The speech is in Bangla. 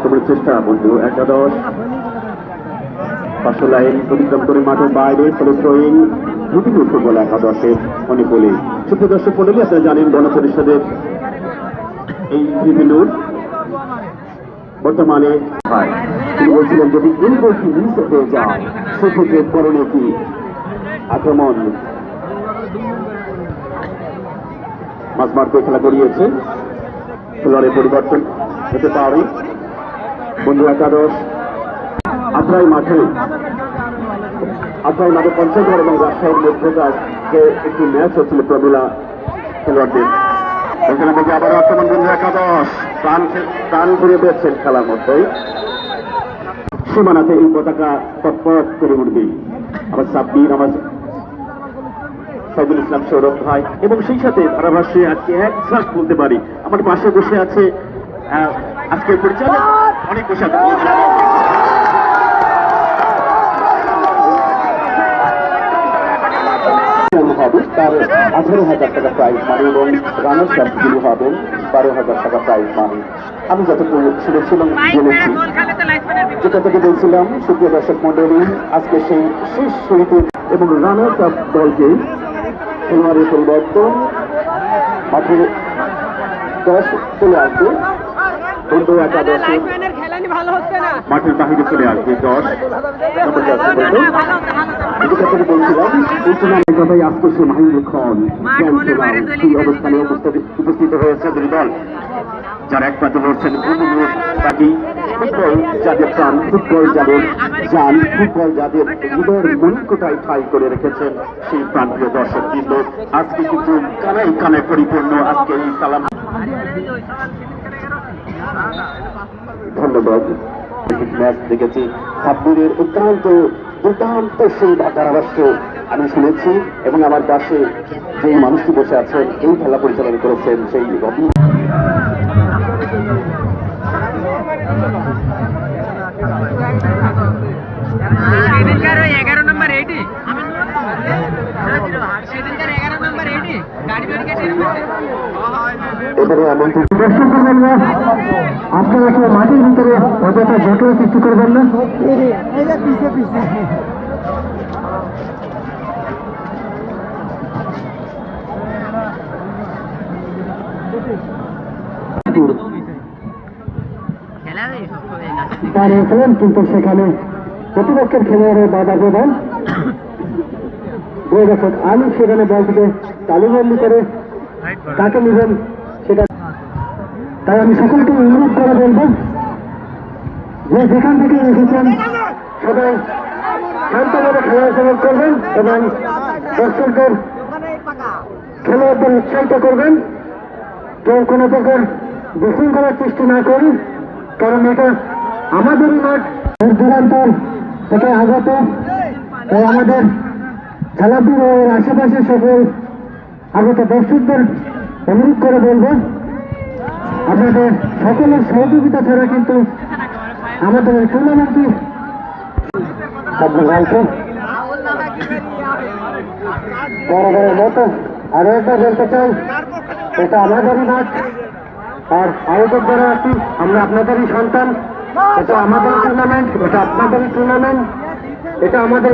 আক্রমণের চেষ্টা বন্ধু একাদশ 500 লাইন অতিক্রম করে মাঠের বাইরে ফলে থ্রোয়িং দুটি ফুটবল একাদশের অনুকূলে। সুপ্রিয় দর্শক মণ্ডলী, আপনারা জানেন গণপরিষদের এই ট্রিবিউন বর্তমানে তিনি বলছিলেন যদি এই বলটি মিস হয়ে যায় সেক্ষেত্রে করণীয় কি। আক্রমণ মাঝমাঠে খেলা গড়িয়েছে, খেলোয়াড়ের পরিবর্তন হতে পারে। বন্ধু একাদশ আত্রাই মাঠে পঞ্চগড় এবং রাজশাহীর মধ্যকার যে একটি ম্যাচ হচ্ছিল প্রমিলা খেলোয়াড়দের, ওখানে থেকে আবার আক্রমণ বন্ধু একাদশ প্রাণ ঘুরে পেয়েছেন খেলার মধ্যেই। সীমানাতে এই পতাকা পটপট করে উঠবে। আবার সাব্বির, আমার সাইদুল ইসলাম সৌরভ ভাই, এবং সেই সাথে ধারাভাষ্যে আজকে একসাথ বলতে পারি আমার পাশে বসে আছে আজকের পরিচালক অনেক বসে আছে হবে তার 18,000 টাকা প্রাইজ মানি এবং রানার্স আপ যিনি হবেন 12,000 টাকা প্রাইজ মানি। আমি যতটুকু শুনেছিলাম জেনেছি, যেটা থেকে বলছিলাম সুপ্রিয় দর্শক মন্ডলী, আজকে সেই শেষ শহীদের এবং রানার্স আপ দলকে খেলোয়াড়ের পরিবর্তন মাঠে 10 চলে আসবে। বন্ধু একাদশে মাঠের বাহিরে চলে আসবে 10 কথাই আসতেছে মাহিদুল খান সেই অবস্থানে উপস্থিত হয়েছে দুই দল, যার এক প্রান্তে রয়েছেন ফুটবল যাদের প্রাণ, ফুটবল যাদের যান, ফুটবল যাদের হৃদয়ের মনিকটায় ঠাঁই করে রেখেছেন সেই প্রান্তীয় দর্শক বৃন্দ আজকে কিন্তু কানায় কানায় পরিপূর্ণ আজকে এই সালাম। ধন্যবাদ। ম্যাচ দেখেছি সাব্বিরের দুর্দান্ত সেই ধারাভাষ্য আমি শুনেছি এবং আমার পাশে যে মানুষটি বসে আছেন এই খেলা পরিচালনা করেছেন সেই রবি। এবারে এমন দর্শক করবেন না, আপনারা কেউ মাটির ভিতরে অযথা জটিল সৃষ্টি করবেন না। পারেছিলেন কিন্তু সেখানে প্রতিপক্ষের খেলোয়াড়ের বাধা প্রদান হয়ে গেছে। আমি সেখানে বল থেকে তালিবন্দি করে কাকে নেবেন সেটা, তাই আমি সকলকে অনুরোধ করে বলব যে যেখান থেকে এসেছেন সবাই শান্তভাবে খেলা উপভোগ করবেন এবং দর্শকদের খেলোয়াড়দের উৎসাহিত করবেন। কেউ কোনো প্রকার বিশৃঙ্খলার সৃষ্টি না করি, কারণ এটা আমাদের মাঠ, দূর দূরান্তর থেকে আগত, তাই আমাদের খেলাধুলার আশেপাশে সকল আগত দর্শকদের অনুরোধ করে বলবো আপনাদের সকলের সহযোগিতা ছাড়া কিন্তু আমাদের এই টুর্নামেন্টটি বরাবরের মতো আরো একবার বলতে চাই, এটা আমাদেরই মাঠ আর আয়োজক যারা আছি আমরা আপনাদেরই সন্তান। এটা আমাদের টুর্নামেন্ট, এটা আপনাদেরই টুর্নামেন্ট, এটা আমাদের